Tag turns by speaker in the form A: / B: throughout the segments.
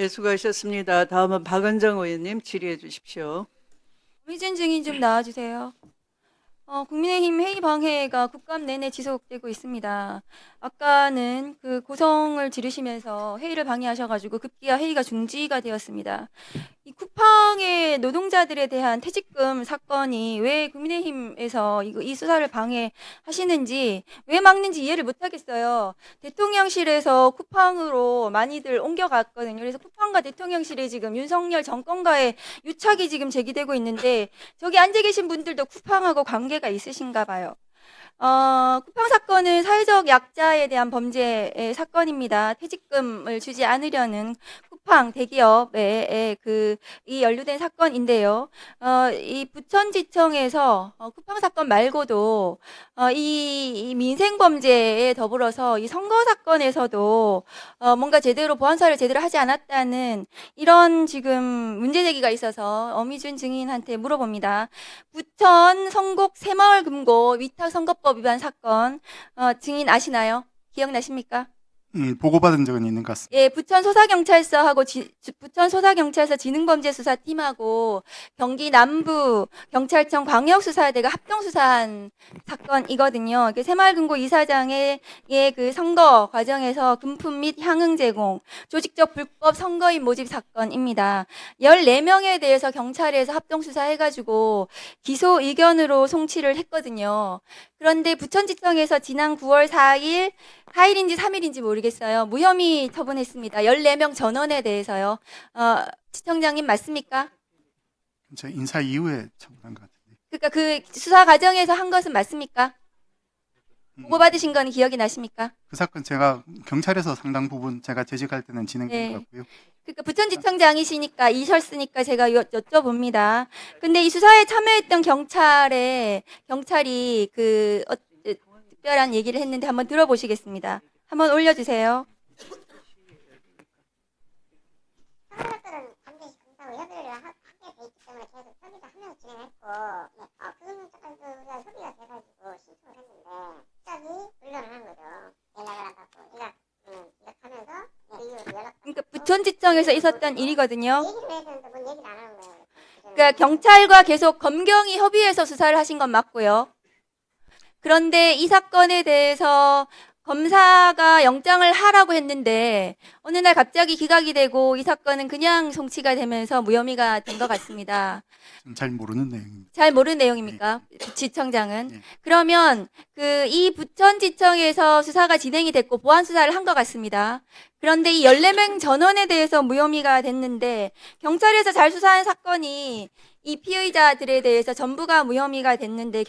A: 네, 수고하셨습니다. 다음은 박은정 의원님 질의해 주십시오.
B: 위진 증인 좀 나와주세요. 국민의힘 회의 방해가 국감 내내 지속되고 있습니다. 아까는 그 고성을 지르시면서 회의를 방해하셔가지고 급기야 회의가 중지가 되었습니다. 이 쿠팡의 노동자들에 대한 퇴직금 사건이 왜 국민의힘에서 이 수사를 방해하시는지, 왜 막는지 이해를 못하겠어요. 대통령실에서 쿠팡으로 많이들 옮겨갔거든요. 그래서 쿠팡과 대통령실이 지금 윤석열 정권과의 유착이 지금 제기되고 있는데, 저기 앉아 계신 분들도 쿠팡하고 관계가 있으신가 봐요. 쿠팡 사건은 사회적 약자에 대한 범죄의 사건입니다. 퇴직금을 주지 않으려는 쿠팡 대기업의 이 연루된 사건인데요. 이 부천지청에서 쿠팡 사건 말고도 이 민생 범죄에 더불어서 이 선거 사건에서도 뭔가 제대로 보안 수사를 제대로 하지 않았다는 이런 지금 문제 제기가 있어서 어미준 증인한테 물어봅니다. 부천 성곡 새마을 금고 위탁 선거법 위반 사건 증인 아시나요? 기억나십니까?
C: 보고받은 적은 있는 것 같습니다.
B: 예, 부천 소사경찰서하고 부천 소사경찰서 지능범죄수사팀하고 경기 남부 경찰청 광역수사대가 합동 수사한 사건이거든요. 새마을금고 이사장의 그 선거 과정에서 금품 및 향응 제공, 조직적 불법 선거인 모집 사건입니다. 14명에 대해서 경찰에서 합동 수사해가지고 기소 의견으로 송치를 했거든요. 그런데 부천지청에서 지난 9월 4일인지 3일인지 모르겠어요. 무혐의 처분했습니다. 14명 전원에 대해서요. 지청장님 맞습니까?
C: 저 인사 이후에 처분한 것 같은데.
B: 그러니까 그 수사 과정에서 한 것은 맞습니까? 보고받으신 건 기억이 나십니까?
C: 그 사건 제가 경찰에서 상당 부분 제가 재직할 때는 진행된
B: 네.
C: 것 같고요.
B: 그러니까 부천지청장이시니까 이셨으니까 제가 여쭤봅니다. 근데 이 수사에 참여했던 경찰이 특별한 얘기를 했는데 한번 들어보시겠습니다. 한번 올려주세요.
D: 사람들은 반드시 금사고 협의를 하게 돼 있기 때문에 계속 협의를 하면서 진행했고, 그거는 잠깐 협의가 돼가지고 신청을 했는데 갑자기 불려를 한 거죠. 연락을 안 받고 연락하면서 이후로 연락.
B: 그러니까 부천지청에서 있었던 일이거든요.
D: 얘기를 해야 되는데 뭔 얘기를 안 하는 거예요.
B: 그러니까 경찰과 계속 검경이 협의해서 수사를 하신 건 맞고요. 그런데 이 사건에 대해서 검사가 영장을 하라고 했는데 어느 날 갑자기 기각이 되고 이 사건은 그냥 송치가 되면서 무혐의가 된 것 같습니다.
C: 좀 잘 모르는 내용입니다.
B: 잘 모르는 내용입니까? 지청장은?
C: 네.
B: 그러면 이 부천지청에서 수사가 진행이 됐고 보안 수사를 한 것 같습니다. 그런데 이 14명 전원에 대해서 무혐의가 됐는데 경찰에서 잘 수사한 사건이 이 피의자들에 대해서 전부가 무혐의가 됐는데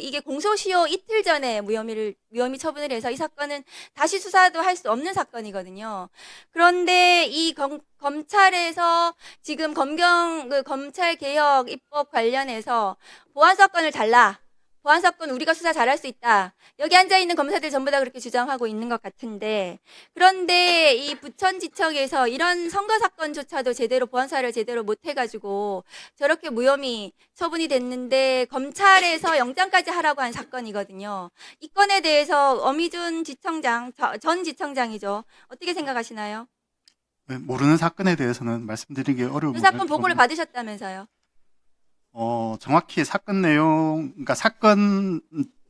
B: 이게 공소시효 이틀 전에 무혐의 처분을 해서 이 사건은 다시 수사도 할 수 없는 사건이거든요. 그런데 이 검찰에서 지금 검찰 개혁 입법 관련해서 보안 사건을 달라. 보안 사건 우리가 수사 잘할 수 있다. 여기 앉아 있는 검사들 전부 다 그렇게 주장하고 있는 것 같은데, 그런데 이 부천지청에서 이런 선거 사건조차도 제대로 보안 수사를 제대로 못 해가지고 저렇게 무혐의 처분이 됐는데 검찰에서 영장까지 하라고 한 사건이거든요. 이 건에 대해서 어미준 지청장, 전 지청장이죠. 어떻게 생각하시나요?
C: 모르는 사건에 대해서는 말씀드리기 어려운
B: 그 사건 보고를 받으셨다면서요?
C: 정확히 사건 내용, 그러니까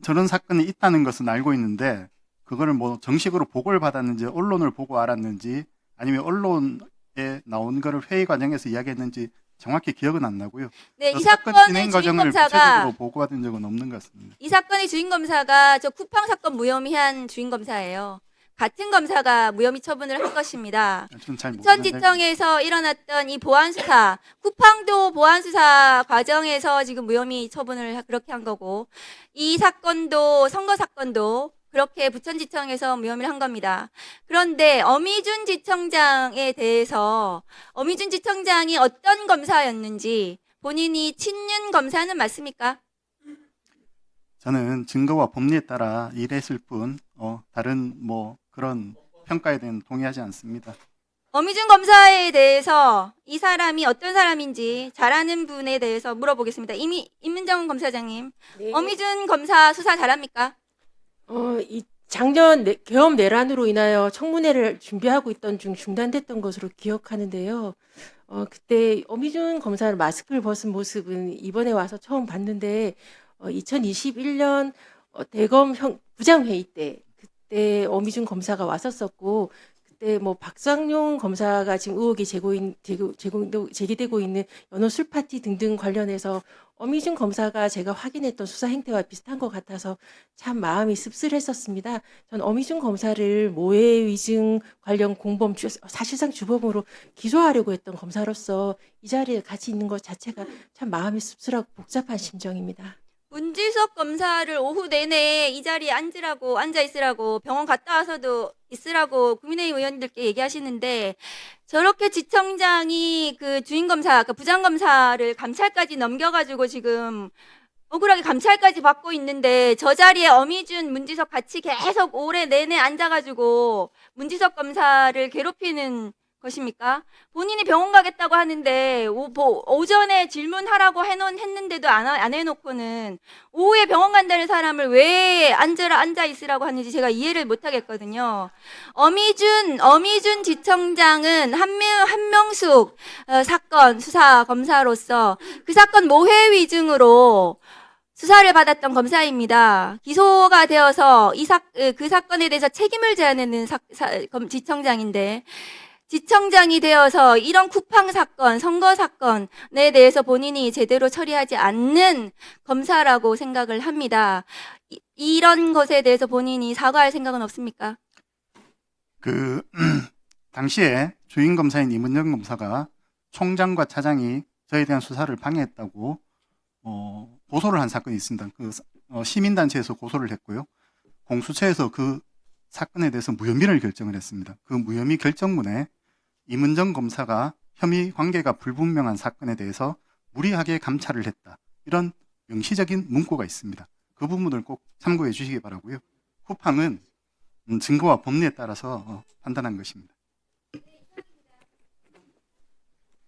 C: 저런 사건이 있다는 것은 알고 있는데 그거를 뭐 정식으로 보고를 받았는지 언론을 보고 알았는지 아니면 언론에 나온 거를 회의 과정에서 이야기했는지 정확히 기억은 안 나고요.
B: 네,
C: 그
B: 이
C: 사건
B: 사건의
C: 진행
B: 주인
C: 과정을
B: 검사가
C: 구체적으로 보고받은 적은 없는 것 같습니다.
B: 이 사건의 주인 검사가 저 쿠팡 사건 무혐의한 주인 검사예요. 같은 검사가 무혐의 처분을 한 것입니다.
C: 저는 잘 모르는데
B: 부천지청에서 일어났던 이 보안 수사, 쿠팡도 보안 수사 과정에서 지금 무혐의 처분을 그렇게 한 거고, 이 사건도 선거 사건도 그렇게 부천지청에서 무혐의를 한 겁니다. 그런데 어미준 지청장에 대해서 어미준 지청장이 어떤 검사였는지 본인이 친윤 검사는 맞습니까?
C: 저는 증거와 법리에 따라 일했을 뿐 다른 뭐 그런 평가에 대한 동의하지 않습니다.
B: 어미준 검사에 대해서 이 사람이 어떤 사람인지 잘 아는 분에 대해서 물어보겠습니다. 임민정 검사장님,
E: 네.
B: 어미준 검사 수사 잘합니까?
E: 작년 계엄 내란으로 인하여 청문회를 준비하고 있던 중 중단됐던 것으로 기억하는데요. 그때 어미준 검사를 마스크를 벗은 모습은 이번에 와서 처음 봤는데 2021년 대검 부장회의 때 그때 어미준 검사가 왔었었고 그때 뭐 박상용 검사가 지금 의혹이 제기되고 있는 연호 술 파티 등등 관련해서 어미준 검사가 제가 확인했던 수사 행태와 비슷한 것 같아서 참 마음이 씁쓸했었습니다. 전 어미준 검사를 모해 위증 관련 공범 사실상 주범으로 기소하려고 했던 검사로서 이 자리에 같이 있는 것 자체가 참 마음이 씁쓸하고 복잡한 심정입니다.
B: 문지석 검사를 오후 내내 이 자리에 앉아 있으라고 병원 갔다 와서도 있으라고 국민의힘 의원들께 얘기하시는데 저렇게 지청장이 그 주인 검사, 그 부장 검사를 감찰까지 넘겨가지고 지금 억울하게 감찰까지 받고 있는데 저 자리에 어미준, 문지석 같이 계속 올해 내내 앉아가지고 문지석 검사를 괴롭히는 것입니까? 본인이 병원 가겠다고 하는데 오전에 질문하라고 했는데도 안 해놓고는 오후에 병원 간다는 사람을 왜 앉아 있으라고 하는지 제가 이해를 못 하겠거든요. 어미준 지청장은 한명숙 사건 수사 검사로서 그 사건 모해 위증으로 수사를 받았던 검사입니다. 기소가 되어서 그 사건에 대해서 책임을 져야 하는 지청장인데 지청장이 되어서 이런 쿠팡 사건, 선거 사건에 대해서 본인이 제대로 처리하지 않는 검사라고 생각을 합니다. 이런 것에 대해서 본인이 사과할 생각은 없습니까?
C: 당시에 주인 검사인 이문정 검사가 총장과 차장이 저에 대한 수사를 방해했다고 고소를 한 사건이 있습니다. 시민단체에서 고소를 했고요. 공수처에서 그 사건에 대해서 무혐의를 결정을 했습니다. 그 무혐의 결정문에 이문정 검사가 혐의 관계가 불분명한 사건에 대해서 무리하게 감찰을 했다. 이런 명시적인 문구가 있습니다. 그 부분을 꼭 참고해 주시기 바라고요. 쿠팡은 증거와 법리에 따라서 판단한 것입니다.